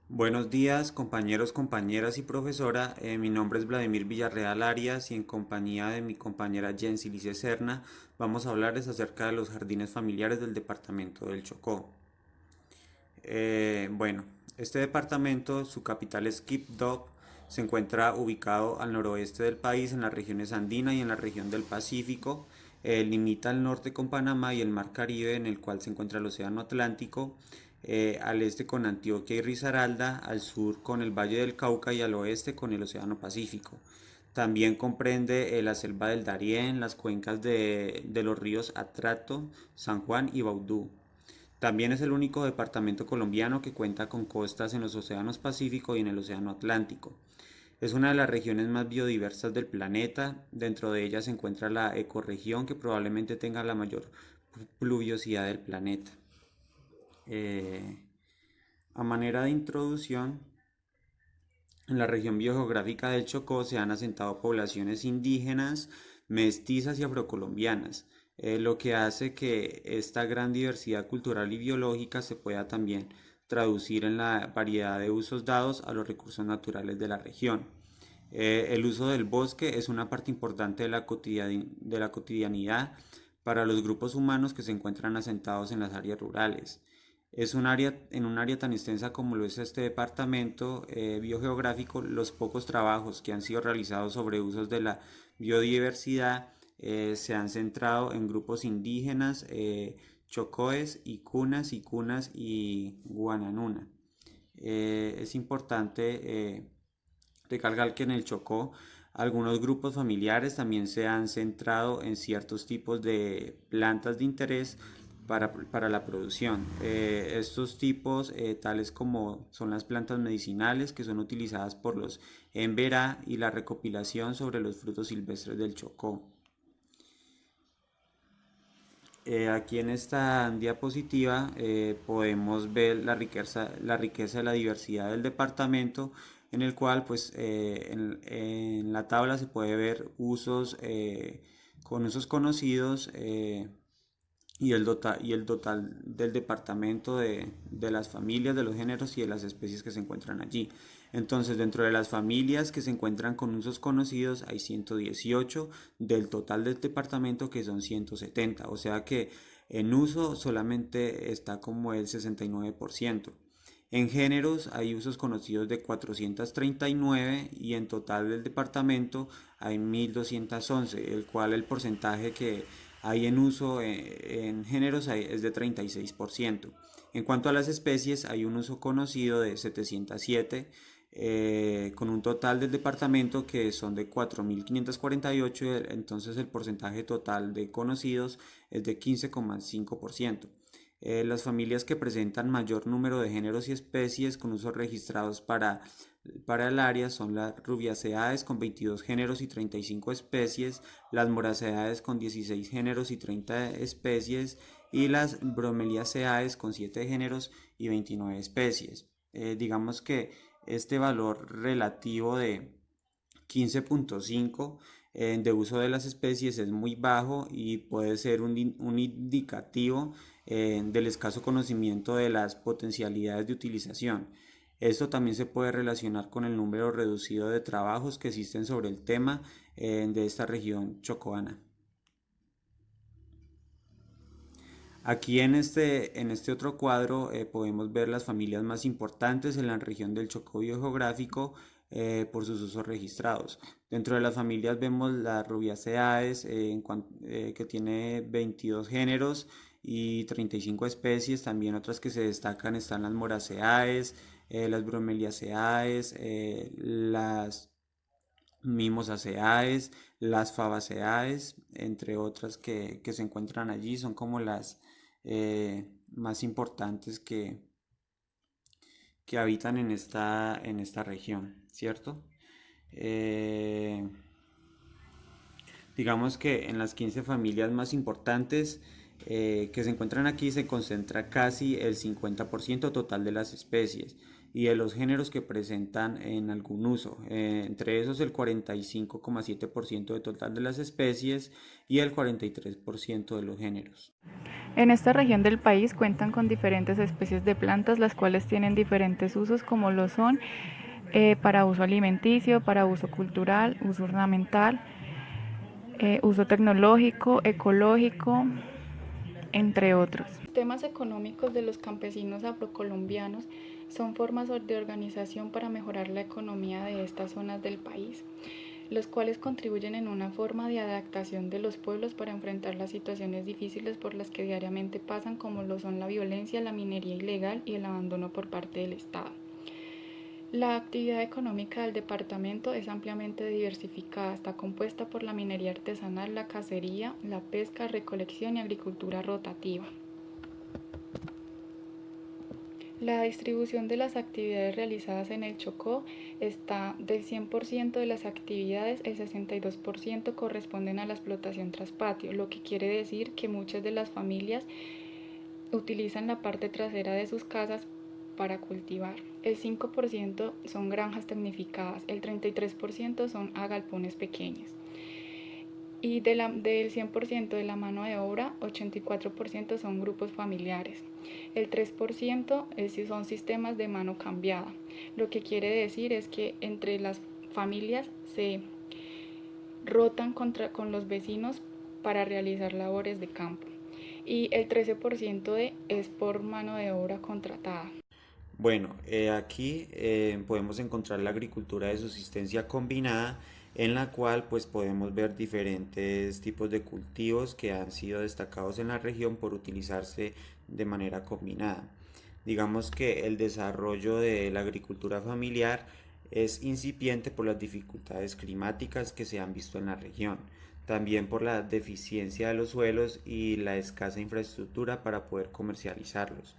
Buenos días, compañeros, compañeras y profesora. Mi nombre es Vladimir Villarreal Arias y en compañía de mi compañera Jensilice Serna vamos a hablarles acerca de los jardines familiares del departamento del Chocó. Bueno, este departamento, su capital es Quibdó, se encuentra ubicado al noroeste del país, en las regiones andina y en la región del Pacífico. Limita al norte con Panamá y el Mar Caribe, en el cual se encuentra el Océano Atlántico. Al este con Antioquia y Risaralda, al sur con el Valle del Cauca y al oeste con el Océano Pacífico. También comprende la selva del Darién, las cuencas de los ríos Atrato, San Juan y Baudú. También es el único departamento colombiano que cuenta con costas en los océanos Pacífico y en el Océano Atlántico. Es una de las regiones más biodiversas del planeta. Dentro de ella se encuentra la ecorregión que probablemente tenga la mayor pluviosidad del planeta. Eh, a manera de introducción, en la región biogeográfica del Chocó se han asentado poblaciones indígenas, mestizas y afrocolombianas, lo que hace que esta gran diversidad cultural y biológica se pueda también traducir en la variedad de usos dados a los recursos naturales de la región. El uso del bosque es una parte importante de la cotidianidad para los grupos humanos que se encuentran asentados en las áreas rurales. En un área tan extensa como lo es este departamento biogeográfico, los pocos trabajos que han sido realizados sobre usos de la biodiversidad se han centrado en grupos indígenas, chocoes, y cunas y guananuna. Es importante recalcar que en el Chocó algunos grupos familiares también se han centrado en ciertos tipos de plantas de interés para la producción. Estos tipos, tales como son las plantas medicinales que son utilizadas por los Emberá y la recopilación sobre los frutos silvestres del Chocó. Aquí en esta diapositiva podemos ver la riqueza de la diversidad del departamento, en el cual pues en la tabla se puede ver usos con usos conocidos y el total del departamento de las familias, de los géneros y de las especies que se encuentran allí. Entonces, dentro de las familias que se encuentran con usos conocidos hay 118 del total del departamento que son 170, o sea que en uso solamente está como el 69%. En géneros hay usos conocidos de 439 y en total del departamento hay 1211, el cual el porcentaje que hay en uso en géneros es de 36%. En cuanto a las especies, hay un uso conocido de 707, con un total del departamento que son de 4.548, entonces el porcentaje total de conocidos es de 15,5%. Las familias que presentan mayor número de géneros y especies con usos registrados para el área son las Rubiaceaes con 22 géneros y 35 especies, las Moraceaes con 16 géneros y 30 especies y las Bromeliaceaes con 7 géneros y 29 especies. Digamos que este valor relativo de 15,5 de uso de las especies es muy bajo y puede ser un indicativo del escaso conocimiento de las potencialidades de utilización. Esto también se puede relacionar con el número reducido de trabajos que existen sobre el tema de esta región chocoana. Aquí en este otro cuadro podemos ver las familias más importantes en la región del Chocó biogeográfico por sus usos registrados. Dentro de las familias vemos la Rubiaceaes que tiene 22 géneros y 35 especies. También otras que se destacan están las Moraceaes, las Bromeliaceaes, las Mimosaceaes, las Fabaceaes, entre otras que se encuentran allí. Son como las más importantes que habitan en esta región, ¿cierto? Eh, digamos que en las 15 familias más importantes que se encuentran aquí se concentra casi el 50% total de las especies y de los géneros que presentan en algún uso. Entre esos el 45,7% de total de las especies y el 43% de los géneros. En esta región del país cuentan con diferentes especies de plantas, las cuales tienen diferentes usos, como lo son para uso alimenticio, para uso cultural, uso ornamental, uso tecnológico, ecológico, entre otros. Los temas económicos de los campesinos afrocolombianos son formas de organización para mejorar la economía de estas zonas del país, los cuales contribuyen en una forma de adaptación de los pueblos para enfrentar las situaciones difíciles por las que diariamente pasan, como lo son la violencia, la minería ilegal y el abandono por parte del Estado. La actividad económica del departamento es ampliamente diversificada, está compuesta por la minería artesanal, la cacería, la pesca, recolección y agricultura rotativa. La distribución de las actividades realizadas en el Chocó está del 100% de las actividades, el 62% corresponden a la explotación tras patio, lo que quiere decir que muchas de las familias utilizan la parte trasera de sus casas para cultivar. El 5% son granjas tecnificadas, el 33% son galpones pequeños. Y del 100% de la mano de obra, 84% son grupos familiares. El 3% son sistemas de mano cambiada. Lo que quiere decir es que entre las familias se rotan con los vecinos para realizar labores de campo. Y el 13% es por mano de obra contratada. Bueno, aquí podemos encontrar la agricultura de subsistencia combinada, en la cual pues podemos ver diferentes tipos de cultivos que han sido destacados en la región por utilizarse de manera combinada. Digamos que el desarrollo de la agricultura familiar es incipiente por las dificultades climáticas que se han visto en la región, también por la deficiencia de los suelos y la escasa infraestructura para poder comercializarlos.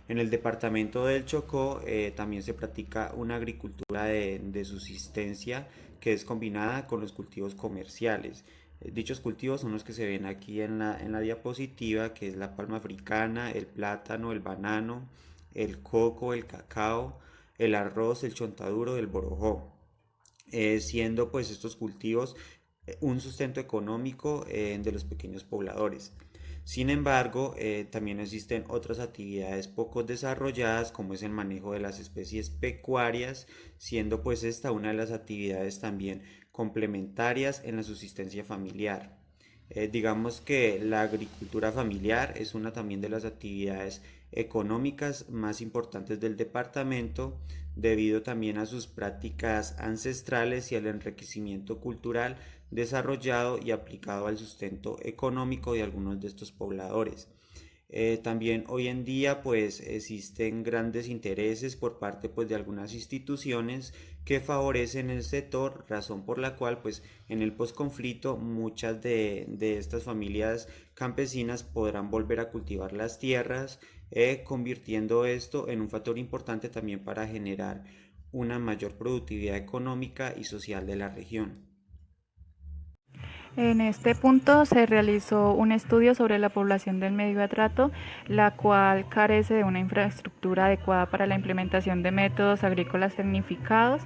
En el departamento del Chocó también se practica una agricultura de subsistencia que es combinada con los cultivos comerciales. Dichos cultivos son los que se ven aquí en la diapositiva, que es la palma africana, el plátano, el banano, el coco, el cacao, el arroz, el chontaduro, el borojó, siendo pues estos cultivos un sustento económico de los pequeños pobladores. Sin embargo, también existen otras actividades poco desarrolladas, como es el manejo de las especies pecuarias, siendo pues esta una de las actividades también complementarias en la subsistencia familiar. Digamos que la agricultura familiar es una también de las actividades económicas más importantes del departamento, debido también a sus prácticas ancestrales y al enriquecimiento cultural desarrollado y aplicado al sustento económico de algunos de estos pobladores. También hoy en día pues existen grandes intereses por parte pues de algunas instituciones que favorecen el sector, razón por la cual pues en el posconflicto muchas de estas familias campesinas podrán volver a cultivar las tierras, convirtiendo esto en un factor importante también para generar una mayor productividad económica y social de la región. En este punto se realizó un estudio sobre la población del medio atrato, la cual carece de una infraestructura adecuada para la implementación de métodos agrícolas tecnificados,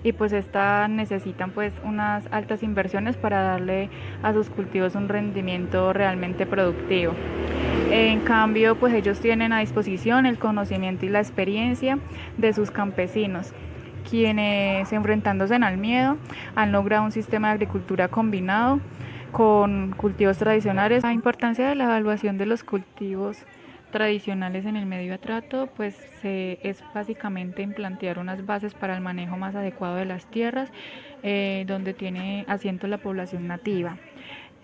y pues estas necesitan pues unas altas inversiones para darle a sus cultivos un rendimiento realmente productivo. En cambio, pues ellos tienen a disposición el conocimiento y la experiencia de sus campesinos, quienes, enfrentándose al miedo, han logrado un sistema de agricultura combinado con cultivos tradicionales. La importancia de la evaluación de los cultivos tradicionales en el medio atrato pues es básicamente en plantear unas bases para el manejo más adecuado de las tierras, donde tiene asiento la población nativa.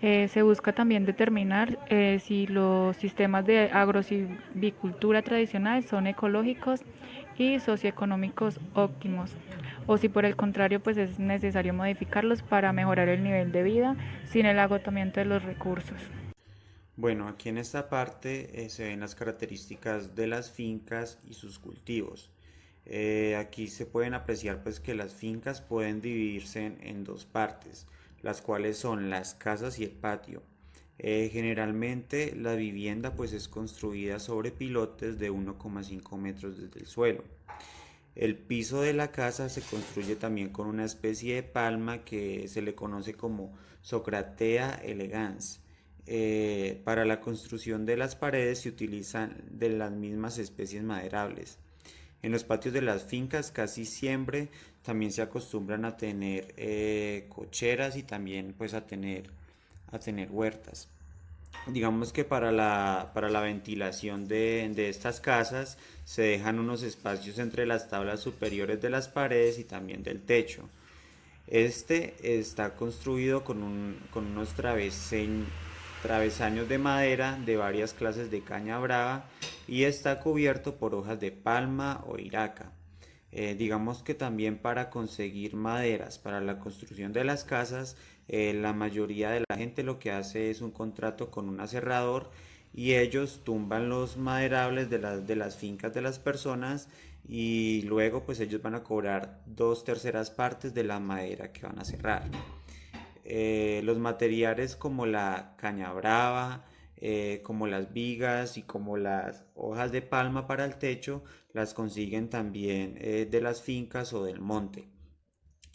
Se busca también determinar si los sistemas de agrosilvicultura tradicional son ecológicos y socioeconómicos óptimos, o si por el contrario pues es necesario modificarlos para mejorar el nivel de vida sin el agotamiento de los recursos. Bueno, aquí en esta parte se ven las características de las fincas y sus cultivos. Aquí se pueden apreciar pues que las fincas pueden dividirse en dos partes, las cuales son las casas y el patio. Generalmente la vivienda pues es construida sobre pilotes de 1,5 metros desde el suelo. El piso de la casa se construye también con una especie de palma que se le conoce como Socratea elegans. Para la construcción de las paredes se utilizan de las mismas especies maderables. En los patios de las fincas casi siempre también se acostumbran a tener cocheras y también pues a tener huertas. Digamos que para la ventilación de estas casas se dejan unos espacios entre las tablas superiores de las paredes y también del techo. Este está construido con unos travesaños de madera de varias clases de caña brava y está cubierto por hojas de palma o iraca. Digamos que también para conseguir maderas para la construcción de las casas, la mayoría de la gente lo que hace es un contrato con un aserrador y ellos tumban los maderables de las fincas de las personas y luego pues ellos van a cobrar 2/3 partes de la madera que van a serrar. Los materiales como la caña brava, como las vigas y como las hojas de palma para el techo, las consiguen también de las fincas o del monte.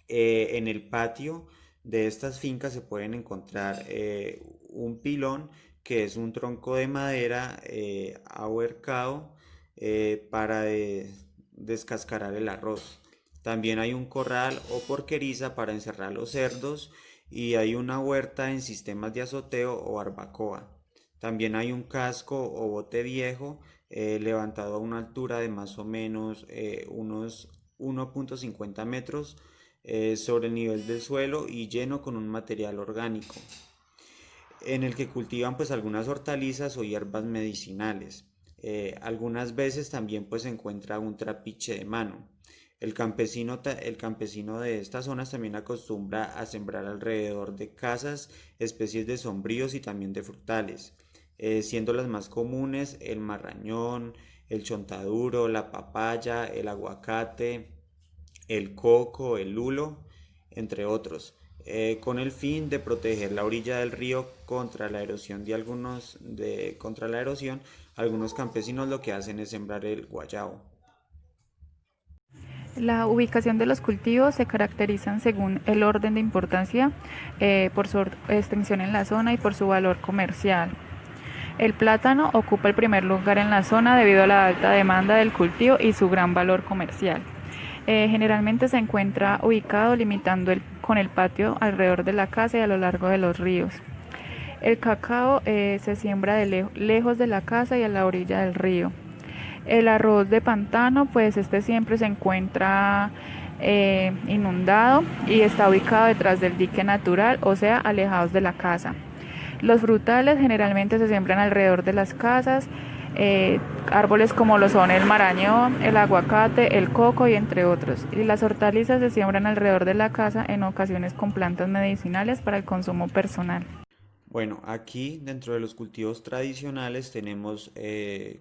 En el patio de estas fincas se pueden encontrar un pilón que es un tronco de madera ahuercado para descascarar el arroz. También hay un corral o porqueriza para encerrar los cerdos y hay una huerta en sistemas de azoteo o barbacoa. También hay un casco o bote viejo levantado a una altura de más o menos unos 1,50 metros sobre el nivel del suelo y lleno con un material orgánico, en el que cultivan pues algunas hortalizas o hierbas medicinales. Algunas veces también pues se encuentra un trapiche de mano. El campesino de estas zonas también acostumbra a sembrar alrededor de casas especies de sombríos y también de frutales, siendo las más comunes el marrañón, el chontaduro, la papaya, el aguacate, el coco, el lulo, entre otros, con el fin de proteger la orilla del río contra la erosión contra la erosión. Algunos campesinos lo que hacen es sembrar el guayabo. La ubicación de los cultivos se caracterizan según el orden de importancia, por su extensión en la zona y por su valor comercial. El plátano ocupa el primer lugar en la zona debido a la alta demanda del cultivo y su gran valor comercial. Generalmente se encuentra ubicado limitando con el patio alrededor de la casa y a lo largo de los ríos. El cacao se siembra lejos de la casa y a la orilla del río. El arroz de pantano, pues este siempre se encuentra inundado y está ubicado detrás del dique natural, o sea, alejados de la casa. Los frutales generalmente se siembran alrededor de las casas, árboles como lo son el marañón, el aguacate, el coco y entre otros. Y las hortalizas se siembran alrededor de la casa, en ocasiones con plantas medicinales para el consumo personal. Bueno, aquí dentro de los cultivos tradicionales tenemos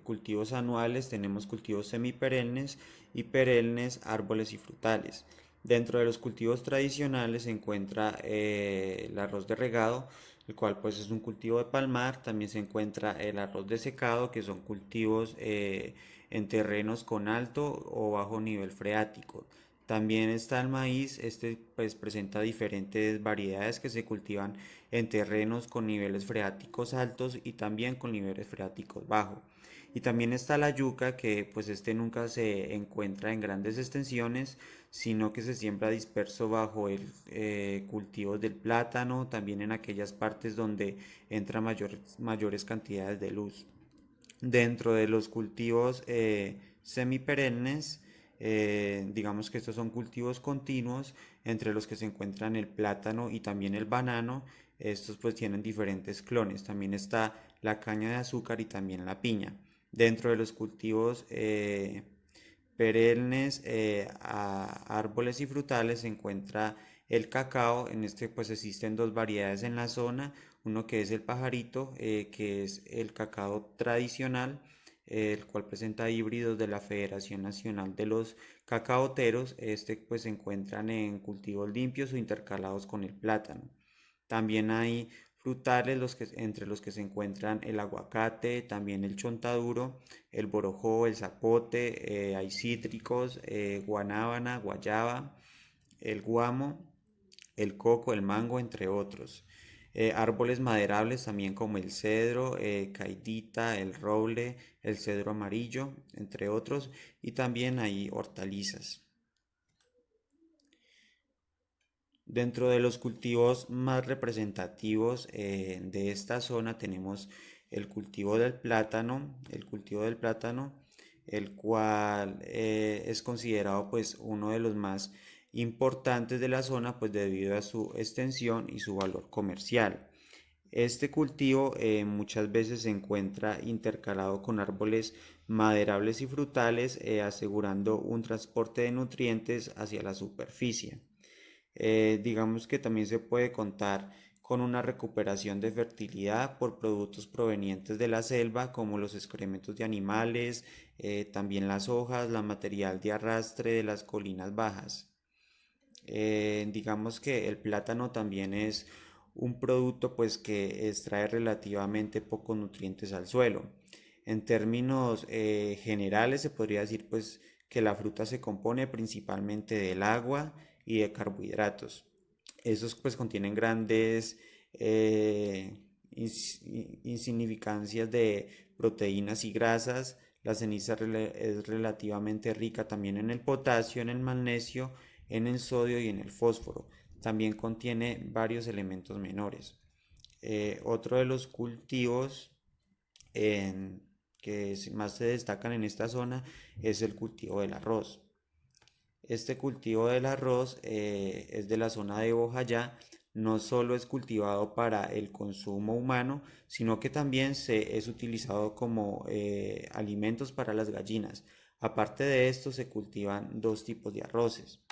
cultivos anuales, tenemos cultivos semiperennes y perennes, árboles y frutales. Dentro de los cultivos tradicionales se encuentra el arroz de regado, el cual pues es un cultivo de palmar. También se encuentra el arroz de secado, que son cultivos en terrenos con alto o bajo nivel freático. También está el maíz, este pues presenta diferentes variedades que se cultivan en terrenos con niveles freáticos altos y también con niveles freáticos bajos. Y también está la yuca, que pues este nunca se encuentra en grandes extensiones, sino que se siembra disperso bajo el cultivos del plátano, también en aquellas partes donde entra mayores cantidades de luz. Dentro de los cultivos semiperennes, digamos que estos son cultivos continuos entre los que se encuentran el plátano y también el banano. Estos pues tienen diferentes clones. También está la caña de azúcar y también la piña. Dentro de los cultivos perennes, a árboles y frutales se encuentra el cacao. En este pues existen dos variedades en la zona, uno que es el pajarito, que es el cacao tradicional, el cual presenta híbridos de la Federación Nacional de los Cacaoteros. Este pues se encuentran en cultivos limpios o intercalados con el plátano. También hay frutales entre los que se encuentran el aguacate, también el chontaduro, el borojó, el zapote, hay cítricos, guanábana, guayaba, el guamo, el coco, el mango, entre otros. Árboles maderables también como el cedro, caidita, el roble, el cedro amarillo, entre otros, y también hay hortalizas. Dentro de los cultivos más representativos de esta zona tenemos el cultivo del plátano, el cual es considerado pues uno de los más importantes de la zona pues debido a su extensión y su valor comercial. Este cultivo muchas veces se encuentra intercalado con árboles maderables y frutales, asegurando un transporte de nutrientes hacia la superficie. Digamos que también se puede contar con una recuperación de fertilidad por productos provenientes de la selva, como los excrementos de animales, también las hojas, la material de arrastre de las colinas bajas. Digamos que el plátano también es un producto pues que extrae relativamente pocos nutrientes al suelo. En términos generales se podría decir pues que la fruta se compone principalmente del agua y de carbohidratos. Esos pues contienen grandes insignificancias de proteínas y grasas. La ceniza es relativamente rica también en el potasio, en el magnesio, en el sodio y en el fósforo. También contiene varios elementos menores. Otro de los cultivos que más se destacan en esta zona es el cultivo del arroz. Este cultivo del arroz es de la zona de Bojayá. No solo es cultivado para el consumo humano, sino que también es utilizado como alimentos para las gallinas. Aparte de esto, se cultivan dos tipos de arroces.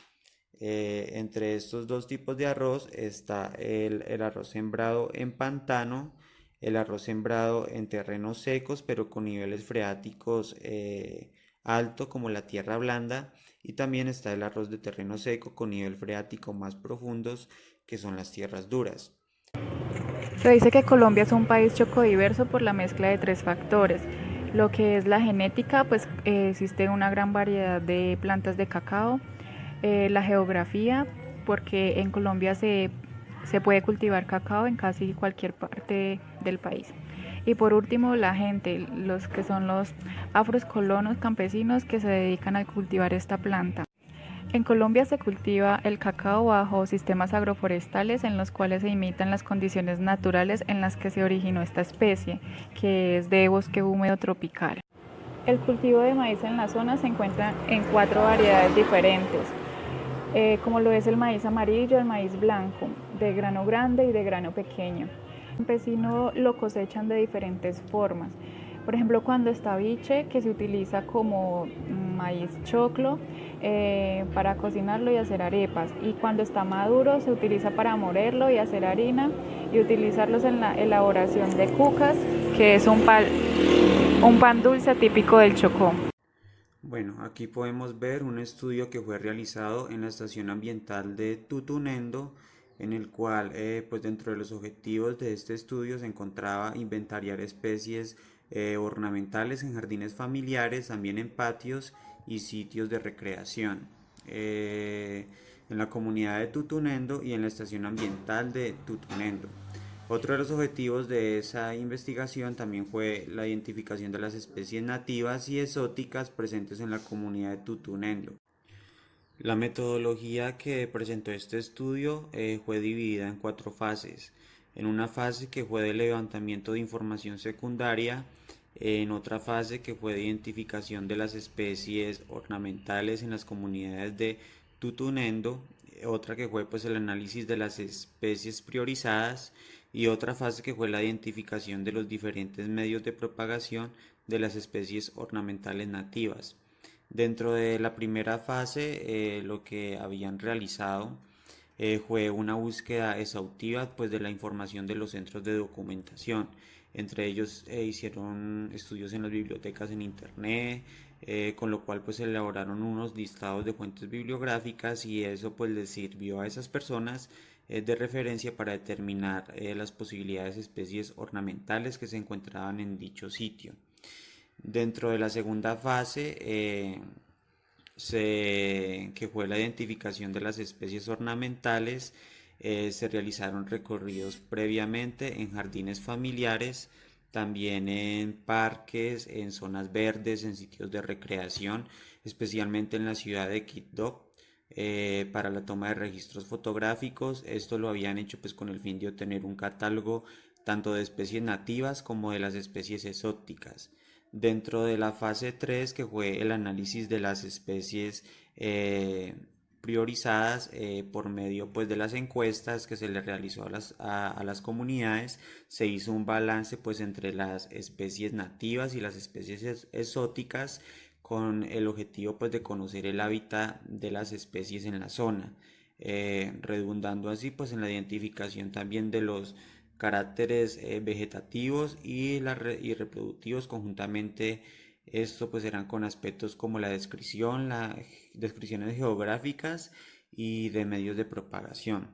Entre estos dos tipos de arroz está el arroz sembrado en pantano, el arroz sembrado en terrenos secos pero con niveles freáticos alto como la tierra blanda, y también está el arroz de terreno seco con nivel freático más profundos que son las tierras duras. Se dice que Colombia es un país chocodiverso por la mezcla de tres factores. Lo que es la genética, pues existe una gran variedad de plantas de cacao. La geografía, porque en Colombia se puede cultivar cacao en casi cualquier parte del país. Y por último, la gente, los que son los afrocolonos campesinos que se dedican a cultivar esta planta. En Colombia se cultiva el cacao bajo sistemas agroforestales en los cuales se imitan las condiciones naturales en las que se originó esta especie, que es de bosque húmedo tropical. El cultivo de maíz en la zona se encuentra en 4 variedades diferentes, como lo es el maíz amarillo, el maíz blanco, de grano grande y de grano pequeño. Los campesinos lo cosechan de diferentes formas. Por ejemplo, cuando está biche, que se utiliza como maíz choclo para cocinarlo y hacer arepas. Y cuando está maduro, se utiliza para molerlo y hacer harina y utilizarlos en la elaboración de cucas, que es un pan dulce típico del Chocó. Bueno, aquí podemos ver un estudio que fue realizado en la estación ambiental de Tutunendo, en el cual, pues dentro de los objetivos de este estudio se encontraba inventariar especies ornamentales en jardines familiares, también en patios y sitios de recreación. En la comunidad de Tutunendo y en la estación ambiental de Tutunendo. Otro de los objetivos de esa investigación también fue la identificación de las especies nativas y exóticas presentes en la comunidad de Tutunendo. La metodología que presentó este estudio fue dividida en 4 fases. En una fase que fue de levantamiento de información secundaria, en otra fase que fue de identificación de las especies ornamentales en las comunidades de Tutunendo, otra que fue pues el análisis de las especies priorizadas, y otra fase que fue la identificación de los diferentes medios de propagación de las especies ornamentales nativas. Dentro de la primera fase, lo que habían realizado fue una búsqueda exhaustiva pues, de la información de los centros de documentación. Entre ellos hicieron estudios en las bibliotecas en internet, con lo cual pues elaboraron unos listados de fuentes bibliográficas y eso pues les sirvió a esas personas de referencia para determinar las posibilidades de especies ornamentales que se encontraban en dicho sitio. Dentro de la segunda fase, que fue la identificación de las especies ornamentales, se realizaron recorridos previamente en jardines familiares, también en parques, en zonas verdes, en sitios de recreación, especialmente en la ciudad de Quito, para la toma de registros fotográficos. Esto lo habían hecho pues con el fin de obtener un catálogo tanto de especies nativas como de las especies exóticas. Dentro de la fase 3, que fue el análisis de las especies priorizadas por medio pues, de las encuestas que se le realizó a las comunidades, se hizo un balance pues, entre las especies nativas y las especies exóticas con el objetivo pues, de conocer el hábitat de las especies en la zona, redundando así pues, en la identificación también de los caracteres vegetativos y reproductivos conjuntamente. Esto pues eran con aspectos como la descripción, las descripciones geográficas y de medios de propagación.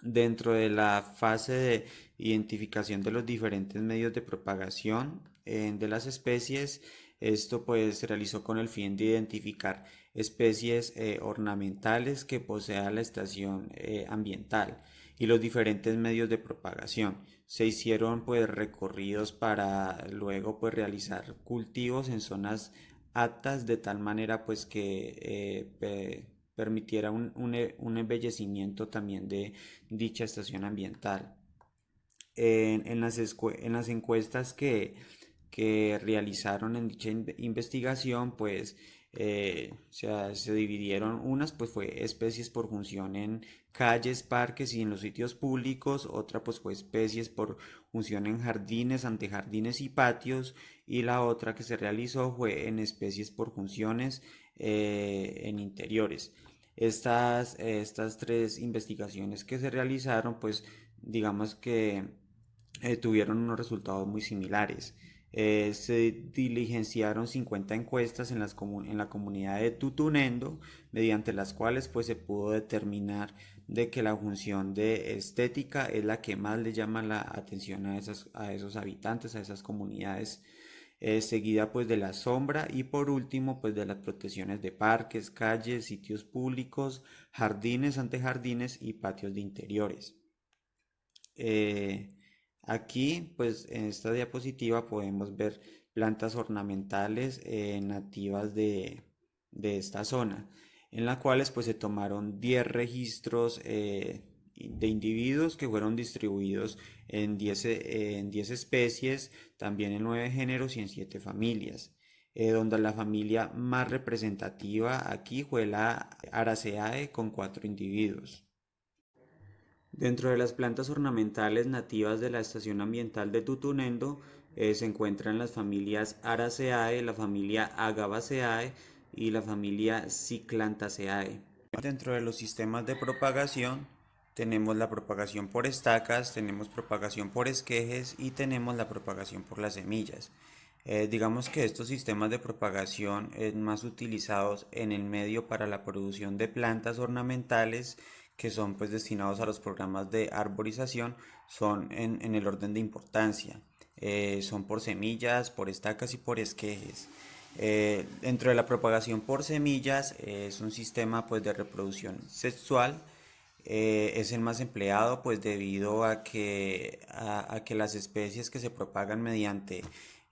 Dentro de la fase de identificación de los diferentes medios de propagación de las especies, esto pues se realizó con el fin de identificar especies ornamentales que posea la estación ambiental y los diferentes medios de propagación. Se hicieron pues recorridos para luego pues realizar cultivos en zonas aptas de tal manera pues que permitiera un embellecimiento también de dicha estación ambiental. En las encuestas que realizaron en dicha investigación, pues se dividieron unas, pues fue especies por función en calles, parques y en los sitios públicos, otra pues fue especies por función en jardines, antejardines y patios, y la otra que se realizó fue en especies por funciones en interiores. Estas tres investigaciones que se realizaron, pues digamos que tuvieron unos resultados muy similares. Se diligenciaron 50 encuestas en la comunidad de Tutunendo, mediante las cuales pues, se pudo determinar de que la función de estética es la que más le llama la atención a esos habitantes, a esas comunidades, seguida pues de la sombra y por último pues de las protecciones de parques, calles, sitios públicos, jardines, antejardines y patios de interiores. Eh, Aquí, pues en esta diapositiva podemos ver plantas ornamentales nativas de esta zona, en las cuales pues se tomaron 10 registros de individuos que fueron distribuidos en 10 especies, también en 9 géneros y en 7 familias. Donde la familia más representativa aquí fue la Araceae con 4 individuos. Dentro de las plantas ornamentales nativas de la estación ambiental de Tutunendo se encuentran las familias Araceae, la familia Agabaceae y la familia Cyclantaceae. Dentro de los sistemas de propagación tenemos la propagación por estacas, tenemos propagación por esquejes y tenemos la propagación por las semillas. Digamos que estos sistemas de propagación es más utilizados en el medio para la producción de plantas ornamentales que son pues destinados a los programas de arborización, son en el orden de importancia. Son por semillas, por estacas y por esquejes. Dentro de la propagación por semillas es un sistema pues de reproducción sexual. Es el más empleado pues debido a que las especies que se propagan mediante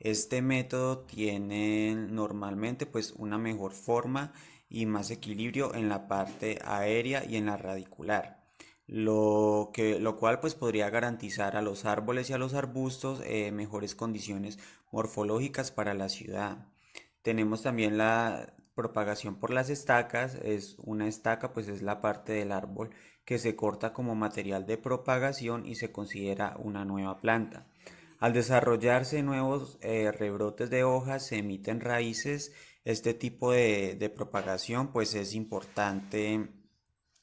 este método tienen normalmente pues una mejor forma y más equilibrio en la parte aérea y en la radicular, lo cual pues podría garantizar a los árboles y a los arbustos mejores condiciones morfológicas para la ciudad. Tenemos también la propagación por las estacas. Es una estaca, pues es la parte del árbol que se corta como material de propagación y se considera una nueva planta. Al desarrollarse nuevos rebrotes de hojas, se emiten raíces. Este tipo de propagación pues es importante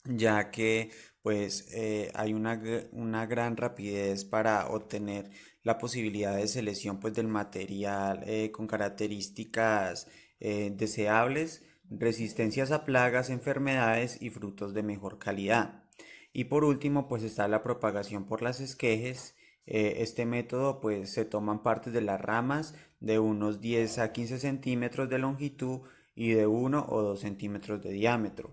ya que pues hay una gran rapidez para obtener la posibilidad de selección pues del material con características deseables, resistencias a plagas, enfermedades y frutos de mejor calidad. Y por último, pues está la propagación por las esquejes. Este método pues se toman partes de las ramas de unos 10 a 15 centímetros de longitud y de 1 o 2 centímetros de diámetro.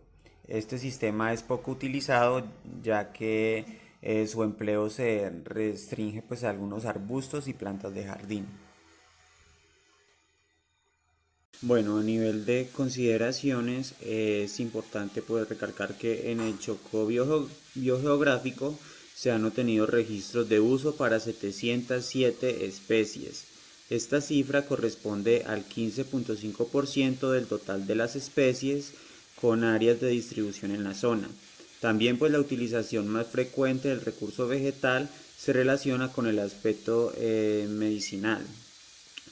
Este sistema es poco utilizado ya que su empleo se restringe pues a algunos arbustos y plantas de jardín. Bueno, a nivel de consideraciones, es importante poder recalcar que en el Chocó biogeográfico se han obtenido registros de uso para 707 especies. Esta cifra corresponde al 15.5% del total de las especies con áreas de distribución en la zona. También pues la utilización más frecuente del recurso vegetal se relaciona con el aspecto medicinal.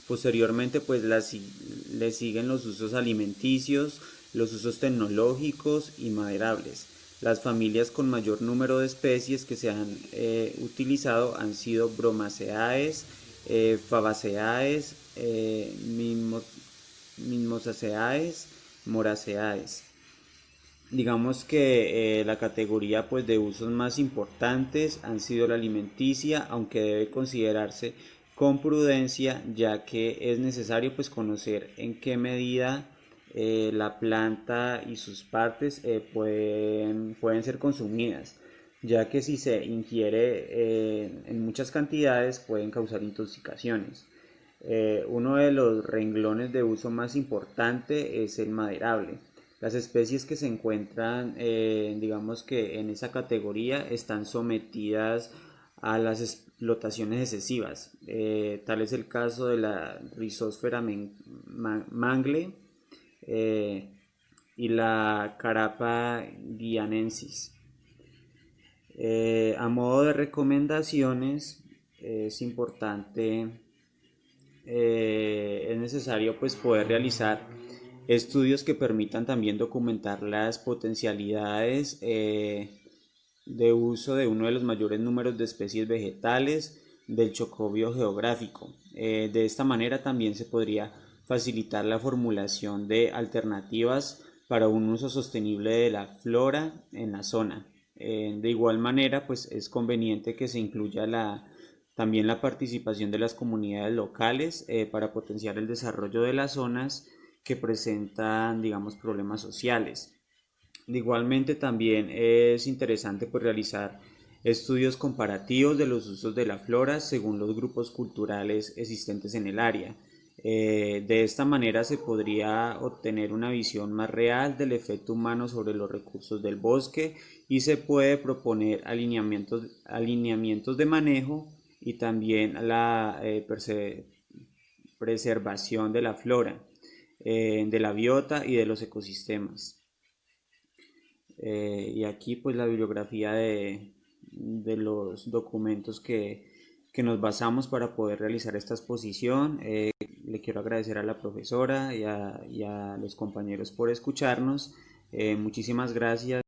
Posteriormente, pues le siguen los usos alimenticios, los usos tecnológicos y maderables. Las familias con mayor número de especies que se han utilizado han sido Bromaceae, Fabaceae, Mimosaceae, Moraceae. Digamos que la categoría pues, de usos más importantes han sido la alimenticia, aunque debe considerarse con prudencia, ya que es necesario pues, conocer en qué medida la planta y sus partes pueden ser consumidas, ya que si se ingiere en muchas cantidades pueden causar intoxicaciones. Uno de los renglones de uso más importante es el maderable. Las especies que se encuentran, digamos que en esa categoría, están sometidas a las explotaciones excesivas. Tal es el caso de la Rhizosphera mangle eh, y la Carapa guianensis. A modo de recomendaciones, es importante, es necesario pues poder realizar estudios que permitan también documentar las potencialidades de uso de uno de los mayores números de especies vegetales del Chocó biogeográfico. De esta manera también se podría facilitar la formulación de alternativas para un uso sostenible de la flora en la zona. De igual manera, pues es conveniente que se incluya también la participación de las comunidades locales para potenciar el desarrollo de las zonas que presentan, digamos, problemas sociales. Igualmente también es interesante pues, realizar estudios comparativos de los usos de la flora según los grupos culturales existentes en el área. De esta manera se podría obtener una visión más real del efecto humano sobre los recursos del bosque y se puede proponer alineamientos de manejo y también la preservación de la flora, de la biota y de los ecosistemas. Y aquí pues la bibliografía de los documentos que nos basamos para poder realizar esta exposición. Le quiero agradecer a la profesora y a los compañeros por escucharnos. Muchísimas gracias.